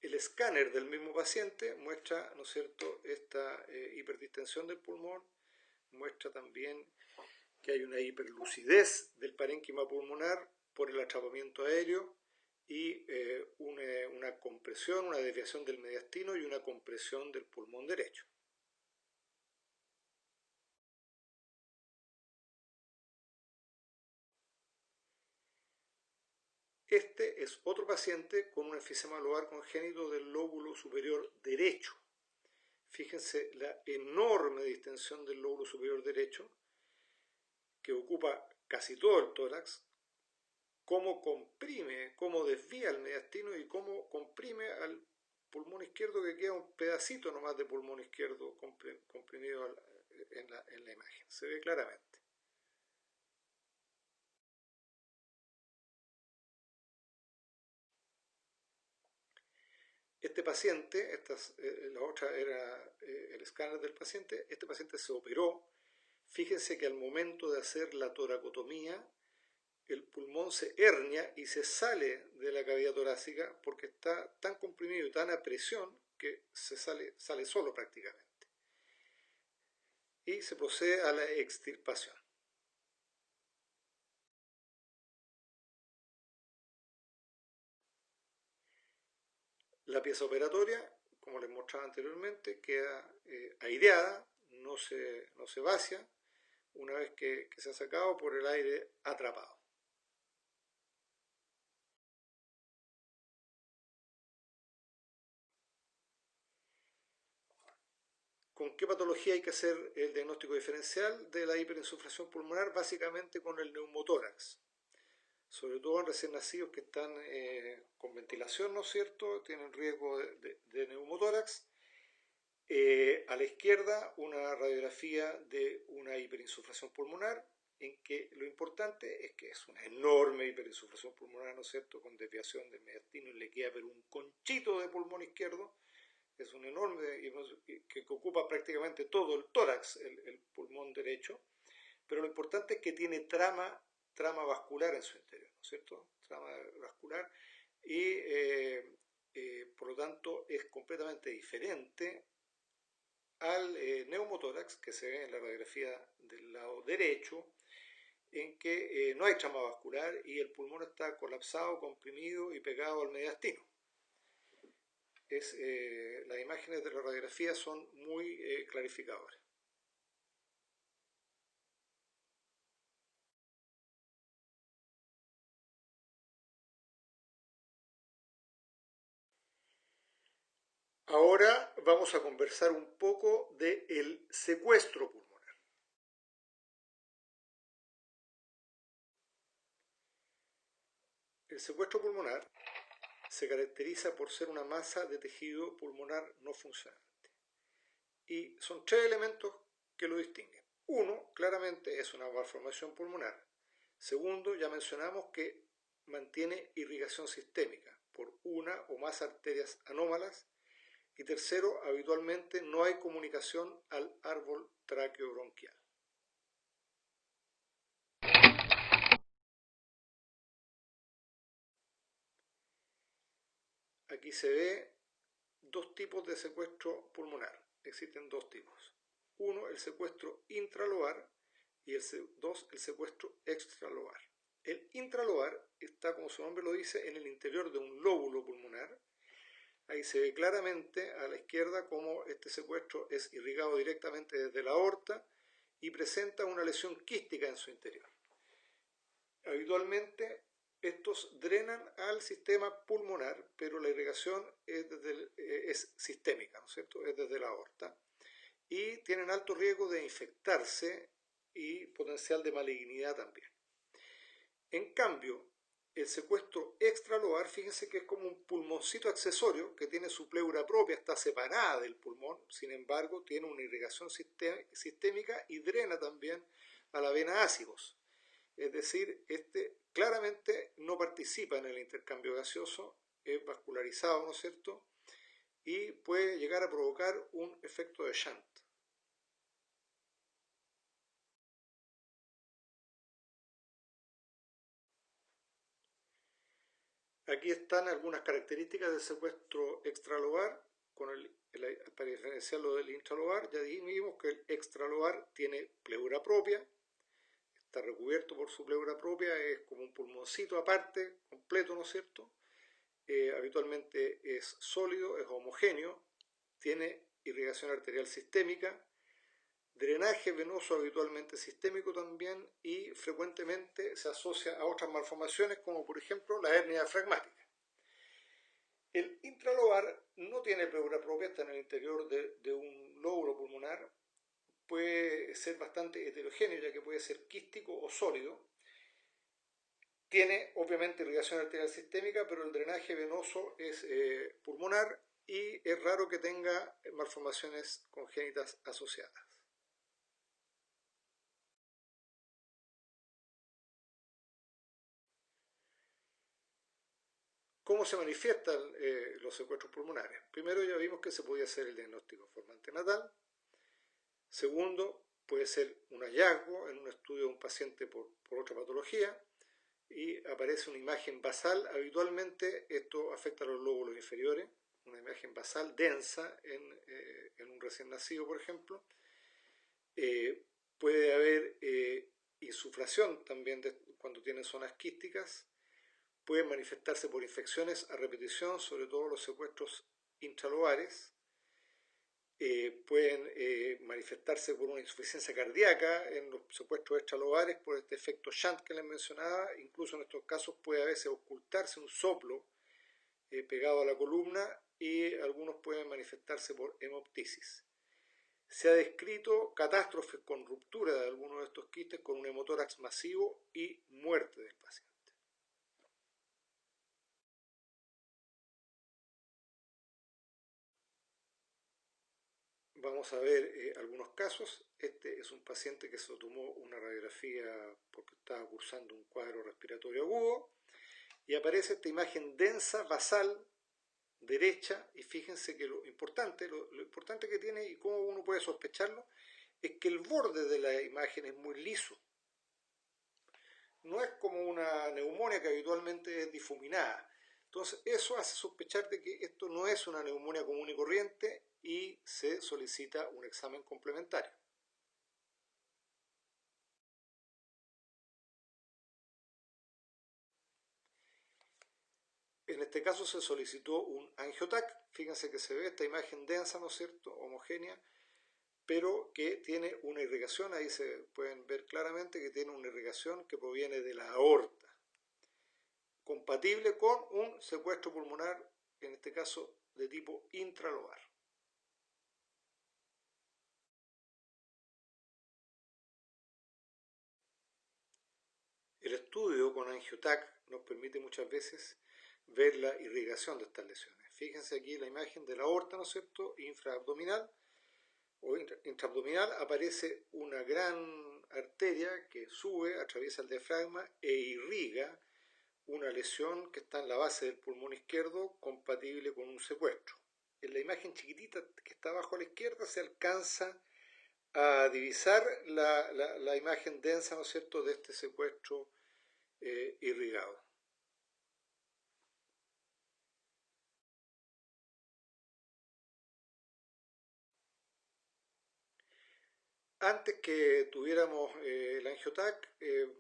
El escáner del mismo paciente muestra, ¿no es cierto?, esta hiperdistensión del pulmón, muestra también que hay una hiperlucidez del parénquima pulmonar por el atrapamiento aéreo y una compresión, una desviación del mediastino y una compresión del pulmón derecho. Este es otro paciente con un enfisema lobar congénito del lóbulo superior derecho. Fíjense la enorme distensión del lóbulo superior derecho, que ocupa casi todo el tórax, cómo comprime, cómo desvía el mediastino y cómo comprime al pulmón izquierdo, que queda un pedacito nomás de pulmón izquierdo comprimido en la imagen. Se ve claramente. Este paciente, la otra era el escáner del paciente, este paciente se operó. Fíjense que al momento de hacer la toracotomía, el pulmón se hernia y se sale de la cavidad torácica porque está tan comprimido y tan a presión que sale solo prácticamente. Y se procede a la extirpación. La pieza operatoria, como les mostraba anteriormente, queda aireada, no se vacía una vez que se ha sacado por el aire atrapado. ¿Con qué patología hay que hacer el diagnóstico diferencial de la hiperinsuflación pulmonar? Básicamente con el neumotórax, sobre todo en recién nacidos que están con ventilación, ¿no es cierto? Tienen riesgo de neumotórax. A la izquierda, una radiografía de una hiperinsuflación pulmonar, en que lo importante es que es una enorme hiperinsuflación pulmonar, ¿no es cierto?, con desviación del mediastino y le queda pero un conchito de pulmón izquierdo. Es un enorme que ocupa prácticamente todo el tórax, el pulmón derecho, pero lo importante es que tiene trama vascular en su interior, ¿no es cierto? Trama vascular y por lo tanto es completamente diferente al neumotórax que se ve en la radiografía del lado derecho, en que no hay trama vascular y el pulmón está colapsado, comprimido y pegado al mediastino. Las imágenes de la radiografía son muy clarificadoras. Ahora vamos a conversar un poco del secuestro pulmonar. El secuestro pulmonar se caracteriza por ser una masa de tejido pulmonar no funcionante. Y son tres elementos que lo distinguen. Uno, claramente, es una malformación pulmonar. Segundo, ya mencionamos que mantiene irrigación sistémica por una o más arterias anómalas. Y tercero, habitualmente no hay comunicación al árbol traqueobronquial. Aquí se ve dos tipos de secuestro pulmonar. Existen dos tipos. Uno, el secuestro intralobar y dos, el secuestro extralobar. El intralobar está, como su nombre lo dice, en el interior de un lóbulo pulmonar. Ahí se ve claramente a la izquierda cómo este secuestro es irrigado directamente desde la aorta y presenta una lesión quística en su interior. Habitualmente estos drenan al sistema pulmonar, pero la irrigación es sistémica, ¿no es cierto? Es desde la aorta y tienen alto riesgo de infectarse y potencial de malignidad también. En cambio, el secuestro extralobar, fíjense que es como un pulmoncito accesorio que tiene su pleura propia, está separada del pulmón, sin embargo tiene una irrigación sistémica y drena también a la vena ácigos. Es decir, este claramente no participa en el intercambio gaseoso, es vascularizado, ¿no es cierto?, y puede llegar a provocar un efecto de shunt. Aquí están algunas características del secuestro extralobar, para diferenciarlo del intralobar. Ya dijimos que el extralobar tiene pleura propia, está recubierto por su pleura propia, es como un pulmoncito aparte, completo, ¿no es cierto? Habitualmente es sólido, es homogéneo, tiene irrigación arterial sistémica, drenaje venoso habitualmente sistémico también y frecuentemente se asocia a otras malformaciones como por ejemplo la hernia diafragmática. El intralobar no tiene pleura propia, está en el interior de un lóbulo pulmonar, puede ser bastante heterogéneo ya que puede ser quístico o sólido. Tiene obviamente irrigación arterial sistémica, pero el drenaje venoso es pulmonar y es raro que tenga malformaciones congénitas asociadas. ¿Cómo se manifiestan los secuestros pulmonares? Primero ya vimos que se podía hacer el diagnóstico de forma antenatal. Segundo, puede ser un hallazgo en un estudio de un paciente por otra patología y aparece una imagen basal. Habitualmente esto afecta a los lóbulos inferiores, una imagen basal densa en un recién nacido, por ejemplo. Puede haber insuflación también cuando tienen zonas quísticas. Pueden manifestarse por infecciones a repetición, sobre todo los secuestros intralobares. Pueden manifestarse por una insuficiencia cardíaca en los secuestros extralobares por este efecto shunt que les mencionaba. Incluso en estos casos puede a veces ocultarse un soplo pegado a la columna y algunos pueden manifestarse por hemoptisis. Se ha descrito catástrofes con ruptura de algunos de estos quistes con un hemotórax masivo y muerte del paciente. Vamos a ver algunos casos. Este es un paciente que se tomó una radiografía porque estaba cursando un cuadro respiratorio agudo y aparece esta imagen densa, basal, derecha, y fíjense que lo importante que tiene y cómo uno puede sospecharlo es que el borde de la imagen es muy liso. No es como una neumonía que habitualmente es difuminada. Entonces eso hace sospechar de que esto no es una neumonía común y corriente y se solicita un examen complementario. En este caso se solicitó un angiotac. Fíjense que se ve esta imagen densa, ¿no es cierto?, homogénea, pero que tiene una irrigación. Ahí se pueden ver claramente que tiene una irrigación que proviene de la aorta, compatible con un secuestro pulmonar, en este caso de tipo intralobar. El estudio con angiotac nos permite muchas veces ver la irrigación de estas lesiones. Fíjense aquí la imagen de la aorta, ¿no es cierto?, infraabdominal o intraabdominal. Aparece una gran arteria que sube, atraviesa el diafragma e irriga una lesión que está en la base del pulmón izquierdo, compatible con un secuestro. En la imagen chiquitita que está abajo a la izquierda se alcanza a divisar la imagen densa, ¿no es cierto?, de este secuestro irrigado. Antes que tuviéramos el angiotac,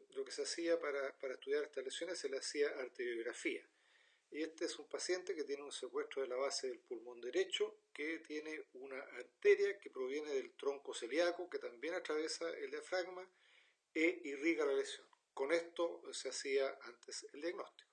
lo que se hacía para estudiar estas lesiones se le hacía arteriografía. Y este es un paciente que tiene un secuestro de la base del pulmón derecho, que tiene una arteria que proviene del tronco celíaco, que también atraviesa el diafragma e irriga la lesión. Con esto se hacía antes el diagnóstico.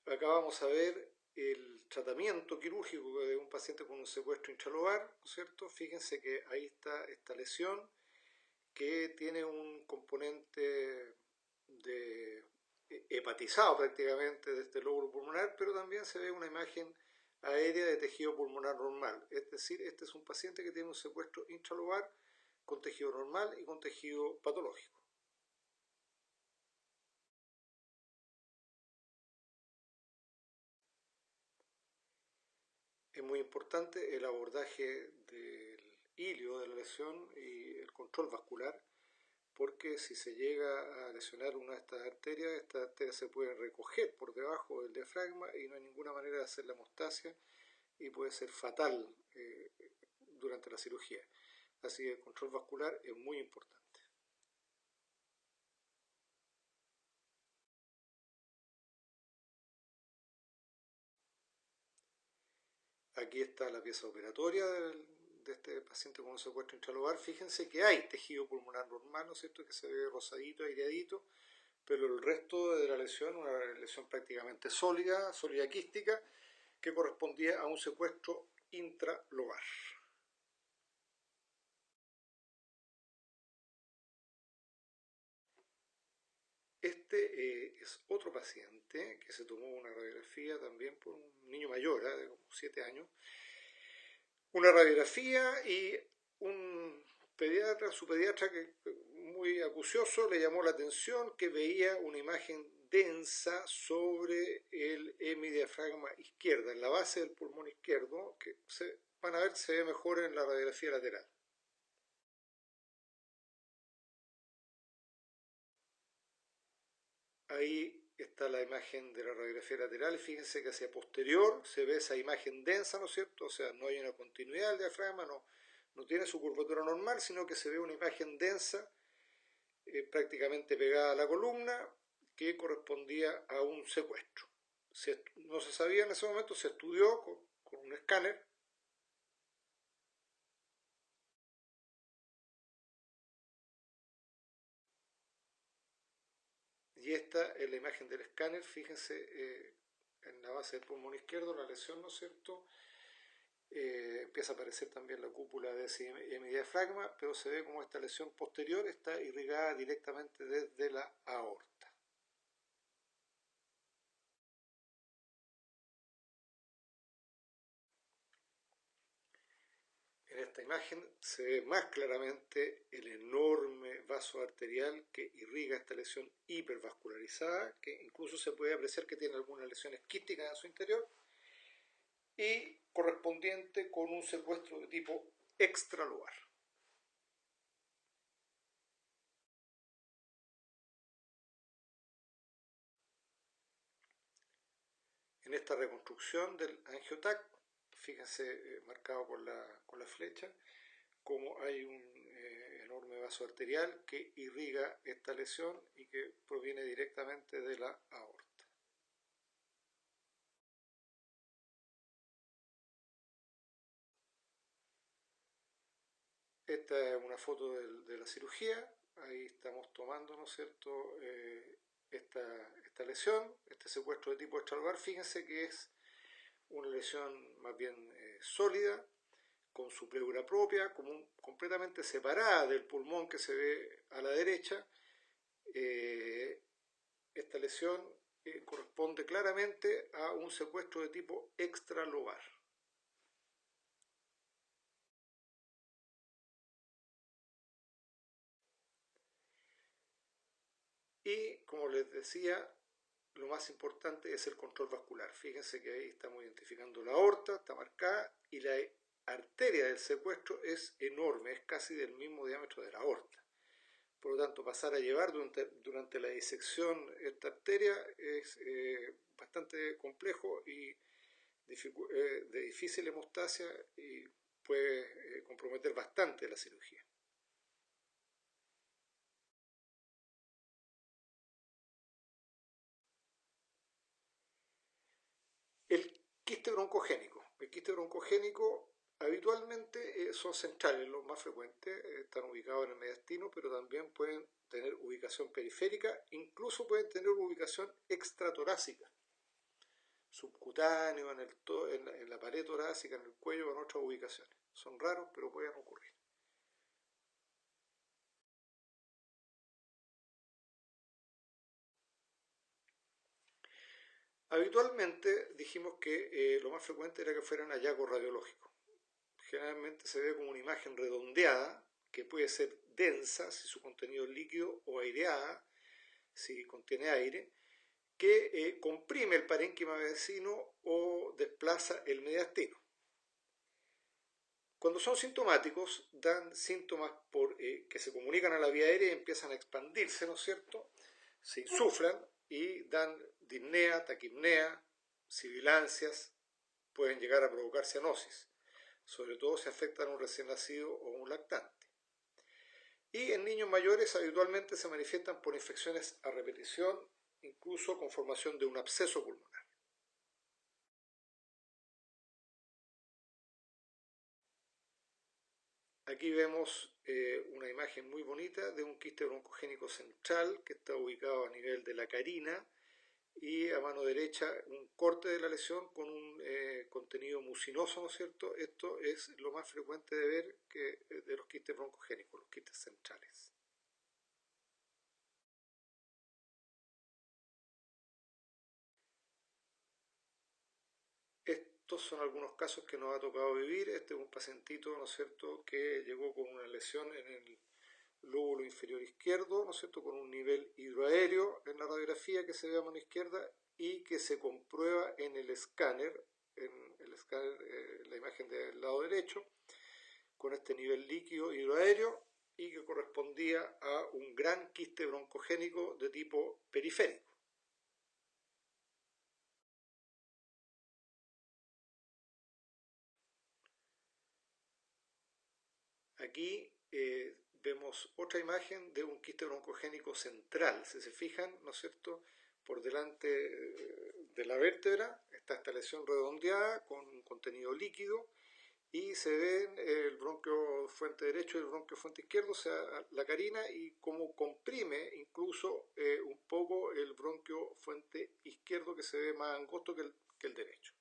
Acá vamos a ver el tratamiento quirúrgico de un paciente con un secuestro intralobar, ¿no es cierto? Fíjense que ahí está esta lesión que tiene un componente de hepatizado prácticamente de este lóbulo pulmonar, pero también se ve una imagen aérea de tejido pulmonar normal. Es decir, este es un paciente que tiene un secuestro intralobar con tejido normal y con tejido patológico. Es muy importante el abordaje del ilio de la lesión y el control vascular, porque si se llega a lesionar una de estas arterias se pueden recoger por debajo del diafragma y no hay ninguna manera de hacer la hemostasia y puede ser fatal durante la cirugía. Así que el control vascular es muy importante. Aquí está la pieza operatoria de este paciente con un secuestro intralobar. Fíjense que hay tejido pulmonar normal, ¿no es cierto?, que se ve rosadito, aireadito, pero el resto de la lesión, una lesión prácticamente sólida quística, que correspondía a un secuestro intralobar. Este es otro paciente que se tomó una radiografía también por un niño mayor, de como 7 años. Una radiografía y un pediatra, su pediatra, que muy acucioso, le llamó la atención que veía una imagen densa sobre el hemidiafragma izquierda, en la base del pulmón izquierdo, que van a ver, se ve mejor en la radiografía lateral. Ahí está la imagen de la radiografía lateral. Fíjense que hacia posterior se ve esa imagen densa, ¿no es cierto? O sea, no hay una continuidad del diafragma, no tiene su curvatura normal, sino que se ve una imagen densa prácticamente pegada a la columna que correspondía a un secuestro. No se sabía en ese momento, se estudió con un escáner. Y esta es la imagen del escáner. Fíjense en la base del pulmón izquierdo, la lesión, ¿no es cierto? Empieza a aparecer también la cúpula de ese hemidiafragma, pero se ve como esta lesión posterior está irrigada directamente desde la aorta. En esta imagen se ve más claramente el enorme vaso arterial que irriga esta lesión hipervascularizada, que incluso se puede apreciar que tiene algunas lesiones quísticas en su interior, y correspondiente con un secuestro de tipo extralobar. En esta reconstrucción del angiotac, fíjense marcado con la flecha, como hay un enorme vaso arterial que irriga esta lesión y que proviene directamente de la aorta. Esta es una foto de la cirugía. Ahí estamos tomando, ¿no es cierto?, esta lesión, este secuestro de tipo extralobar. Fíjense que es una lesión más bien sólida, con su pleura propia, completamente separada del pulmón que se ve a la derecha. Esta lesión corresponde claramente a un secuestro de tipo extralobar. Y como les decía, lo más importante es el control vascular. Fíjense que ahí estamos identificando la aorta, está marcada, y la arteria del secuestro es enorme, es casi del mismo diámetro de la aorta. Por lo tanto, pasar a llevar durante la disección esta arteria es bastante complejo y de difícil hemostasia y puede comprometer bastante la cirugía. El quiste broncogénico. El quiste broncogénico habitualmente son centrales, los más frecuentes, están ubicados en el mediastino, pero también pueden tener ubicación periférica, incluso pueden tener ubicación extratorácica, subcutáneo, en la pared torácica, en el cuello o en otras ubicaciones. Son raros, pero pueden ocurrir. Habitualmente dijimos que lo más frecuente era que fueran hallazgos radiológicos. Generalmente se ve como una imagen redondeada, que puede ser densa si su contenido es líquido o aireada si contiene aire, que comprime el parénquima vecino o desplaza el mediastino. Cuando son sintomáticos, dan síntomas que se comunican a la vía aérea y empiezan a expandirse, ¿no es cierto? Se insuflan y dan disnea, taquipnea, sibilancias, pueden llegar a provocar cianosis, sobre todo si afectan a un recién nacido o un lactante. Y en niños mayores habitualmente se manifiestan por infecciones a repetición, incluso con formación de un absceso pulmonar. Aquí vemos una imagen muy bonita de un quiste broncogénico central que está ubicado a nivel de la carina y a mano derecha un corte de la lesión con un contenido mucinoso, ¿no es cierto? Esto es lo más frecuente de ver de los quistes broncogénicos, los quistes centrales. Estos estos son algunos casos que nos ha tocado vivir. Este es un pacientito, ¿no es cierto?, que llegó con una lesión en el lóbulo inferior izquierdo, ¿no es cierto?, con un nivel hidroaéreo en la radiografía que se ve a mano izquierda y que se comprueba en el escáner, la imagen del lado derecho, con este nivel líquido hidroaéreo y que correspondía a un gran quiste broncogénico de tipo periférico. Aquí vemos otra imagen de un quiste broncogénico central. Si se fijan, ¿no es cierto?, por delante de la vértebra está esta lesión redondeada con un contenido líquido y se ven el bronquio fuente derecho y el bronquio fuente izquierdo, o sea, la carina, y cómo comprime incluso un poco el bronquio fuente izquierdo, que se ve más angosto que el derecho.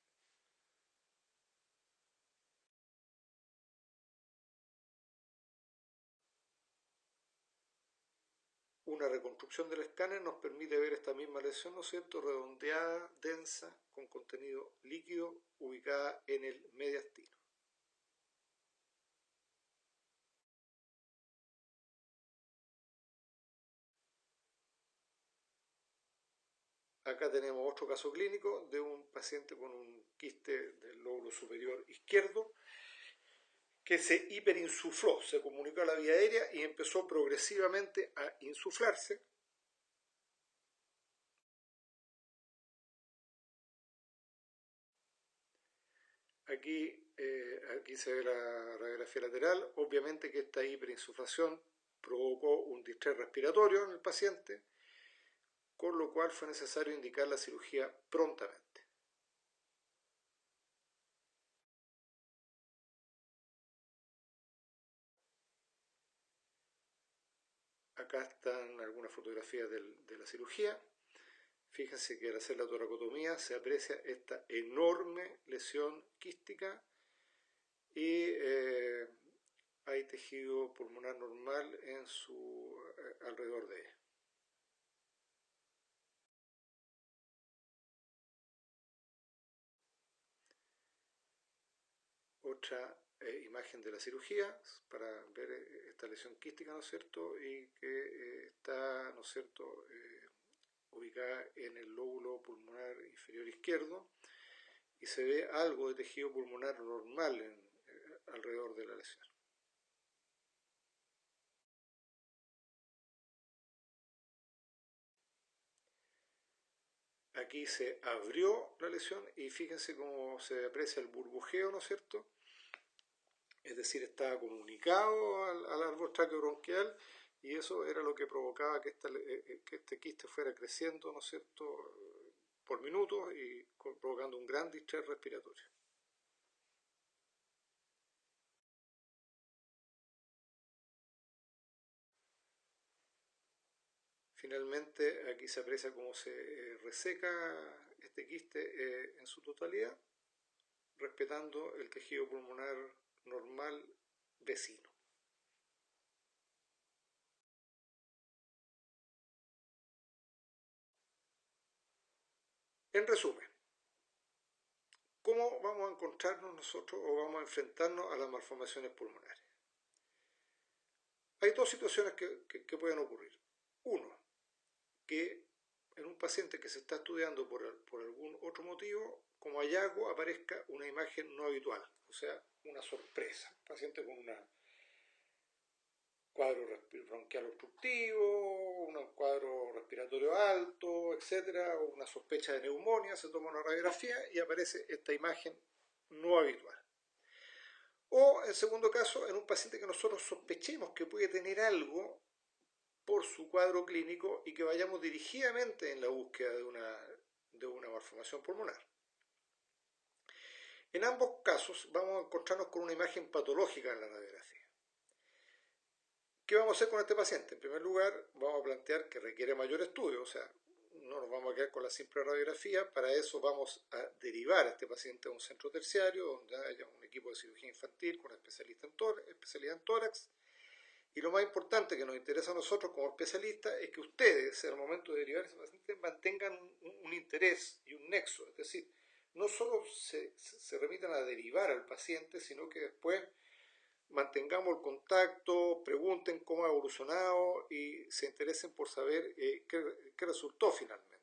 Una reconstrucción del escáner nos permite ver esta misma lesión, ¿no es cierto?, redondeada, densa, con contenido líquido, ubicada en el mediastino. Acá tenemos otro caso clínico de un paciente con un quiste del lóbulo superior izquierdo que se hiperinsufló, se comunicó a la vía aérea y empezó progresivamente a insuflarse. Aquí se ve la radiografía lateral. Obviamente que esta hiperinsuflación provocó un distrés respiratorio en el paciente, con lo cual fue necesario indicar la cirugía prontamente. Acá están algunas fotografías de la cirugía. Fíjense que al hacer la toracotomía se aprecia esta enorme lesión quística y hay tejido pulmonar normal en alrededor de ella. Otra imagen de la cirugía para ver esta lesión quística, ¿no es cierto?, y que está, ¿no es cierto?, ubicada en el lóbulo pulmonar inferior izquierdo, y se ve algo de tejido pulmonar normal alrededor de la lesión. Aquí se abrió la lesión y fíjense cómo se aprecia el burbujeo, ¿no es cierto?, es decir, estaba comunicado al árbol traqueobronquial, y eso era lo que provocaba que este quiste fuera creciendo, ¿no es cierto?, por minutos y provocando un gran distrés respiratorio. Finalmente, aquí se aprecia cómo se reseca este quiste en su totalidad, respetando el tejido pulmonar normal vecino. En resumen, ¿cómo vamos a encontrarnos nosotros o vamos a enfrentarnos a las malformaciones pulmonares? Hay dos situaciones que pueden ocurrir. Uno, que en un paciente que se está estudiando por algún otro motivo, como hallazgo aparezca una imagen no habitual, o sea, una sorpresa. Un paciente con un cuadro bronquial obstructivo, un cuadro respiratorio alto, etcétera, o una sospecha de neumonía, se toma una radiografía y aparece esta imagen no habitual. O, en segundo caso, en un paciente que nosotros sospechemos que puede tener algo por su cuadro clínico y que vayamos dirigidamente en la búsqueda de una malformación pulmonar. En ambos casos vamos a encontrarnos con una imagen patológica en la radiografía. ¿Qué vamos a hacer con este paciente? En primer lugar, vamos a plantear que requiere mayor estudio, o sea, no nos vamos a quedar con la simple radiografía. Para eso vamos a derivar a este paciente a un centro terciario donde haya un equipo de cirugía infantil con especialidad en tórax. Y lo más importante que nos interesa a nosotros como especialistas es que ustedes, al momento de derivar a ese paciente, mantengan un interés y un nexo. Es decir, no solo se remitan a derivar al paciente, sino que después mantengamos el contacto, pregunten cómo ha evolucionado y se interesen por saber qué resultó finalmente.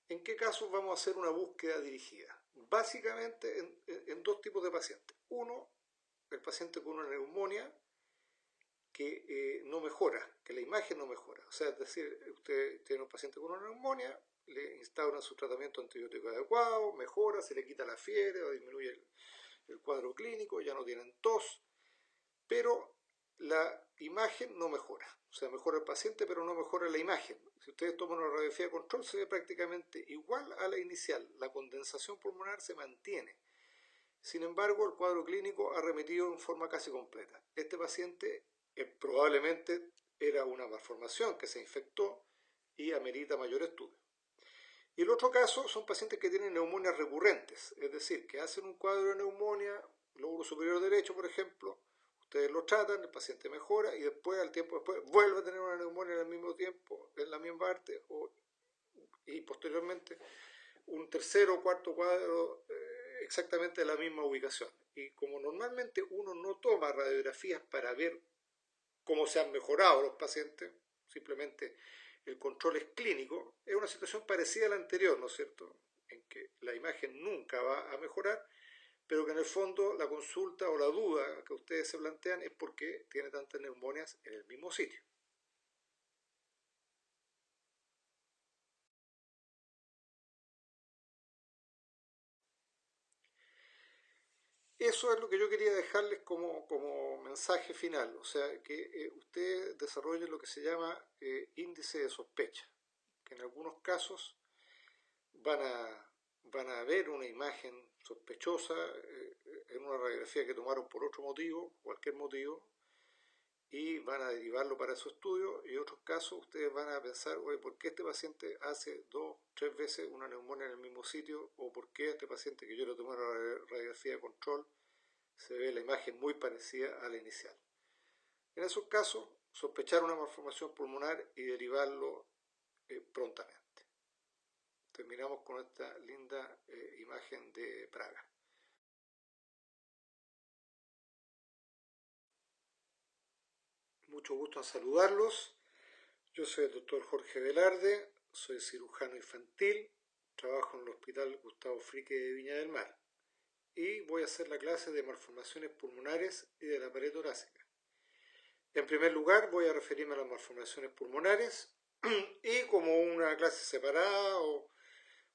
¿En qué casos vamos a hacer una búsqueda dirigida? Básicamente en dos tipos de pacientes. Uno, el paciente con una neumonía que no mejora, que la imagen no mejora. O sea, es decir, usted tiene un paciente con una neumonía, le instauran su tratamiento antibiótico adecuado, mejora, se le quita la fiebre o disminuye el cuadro clínico, ya no tienen tos, pero la imagen no mejora. O sea, mejora el paciente, pero no mejora la imagen. Si ustedes toman una radiografía de control, se ve prácticamente igual a la inicial. La condensación pulmonar se mantiene. Sin embargo, el cuadro clínico ha remitido en forma casi completa. Este paciente probablemente era una malformación que se infectó y amerita mayor estudio. Y el otro caso son pacientes que tienen neumonias recurrentes, es decir, que hacen un cuadro de neumonía, lóbulo superior derecho, por ejemplo, ustedes lo tratan, el paciente mejora y después, al tiempo después, vuelve a tener una neumonía en el mismo tiempo, en la misma parte, y posteriormente un tercero o cuarto cuadro exactamente en la misma ubicación. Y como normalmente uno no toma radiografías para ver cómo se han mejorado los pacientes, simplemente el control es clínico, es una situación parecida a la anterior, ¿no es cierto?, en que la imagen nunca va a mejorar, pero que en el fondo la consulta o la duda que ustedes se plantean es por qué tiene tantas neumonias en el mismo sitio. Eso es lo que yo quería dejarles como mensaje final, o sea, que ustedes desarrollen lo que se llama índice de sospecha, que en algunos casos van a, van a ver una imagen sospechosa en una radiografía que tomaron por otro motivo, cualquier motivo, y van a derivarlo para su estudio, y en otros casos ustedes van a pensar, oye, ¿por qué este paciente hace 2, 3 veces una neumonía en el mismo sitio? ¿O por qué este paciente que yo le tomé una radiografía de control se ve la imagen muy parecida a la inicial? En esos casos, sospechar una malformación pulmonar y derivarlo prontamente. Terminamos con esta linda imagen de Praga. Mucho gusto en saludarlos. Yo soy el doctor Jorge Velarde, soy cirujano infantil, trabajo en el Hospital Gustavo Fricke de Viña del Mar y voy a hacer la clase de malformaciones pulmonares y de la pared torácica. En primer lugar, voy a referirme a las malformaciones pulmonares y como una clase separada o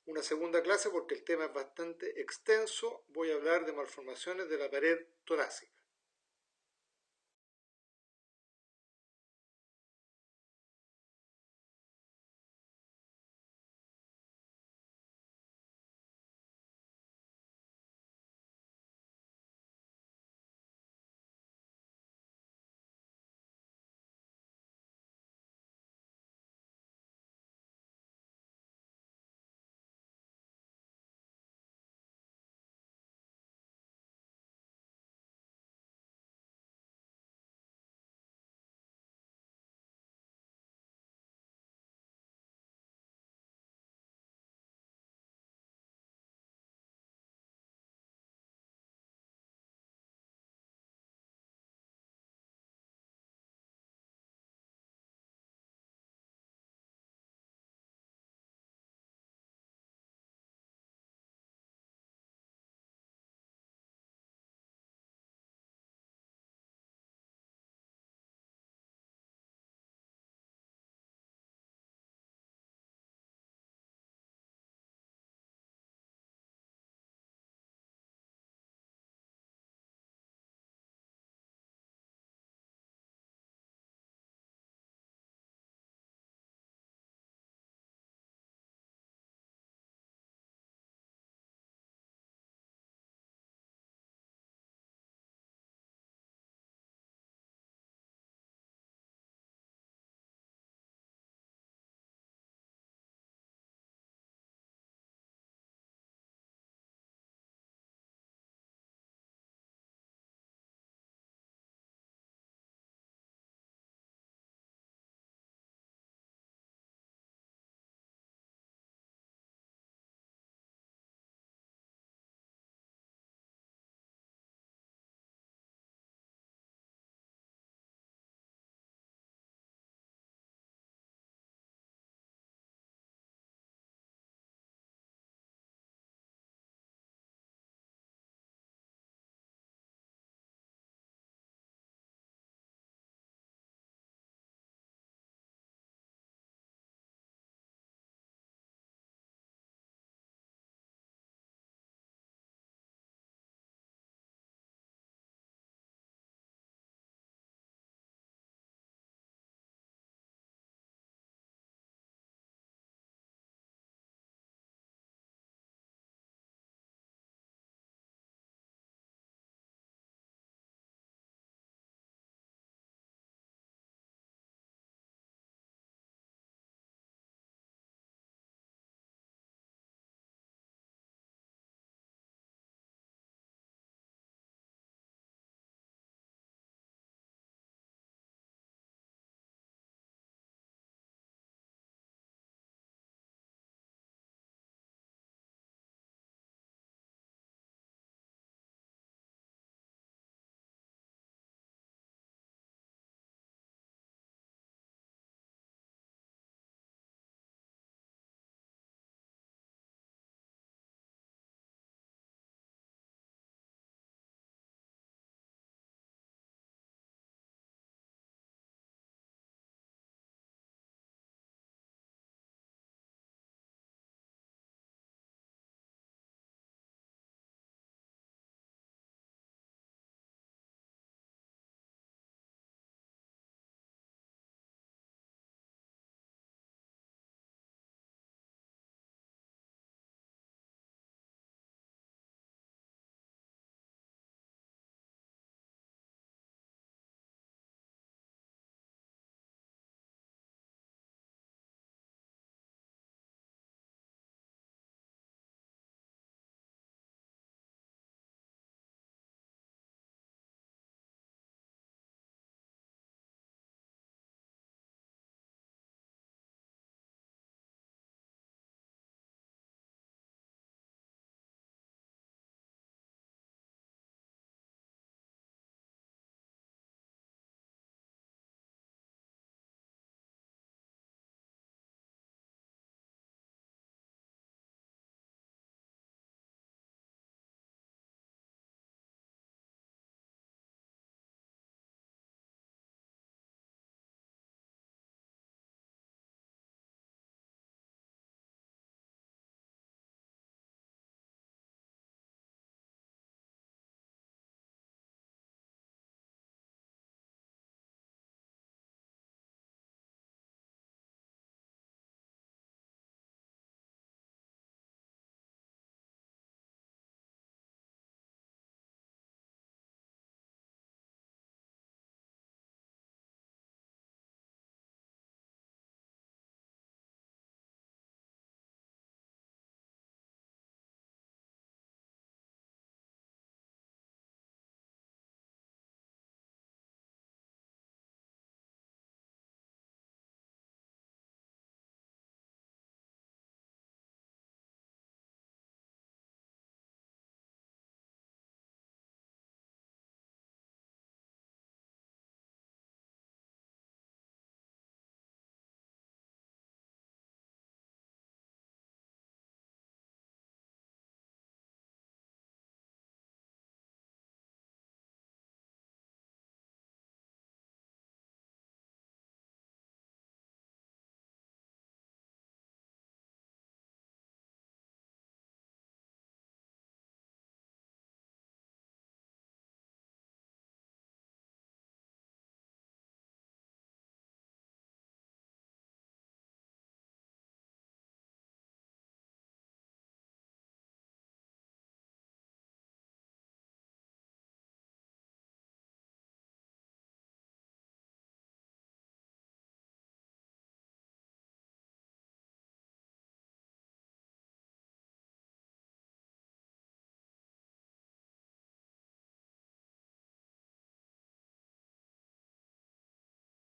una segunda clase, porque el tema es bastante extenso, voy a hablar de malformaciones de la pared torácica.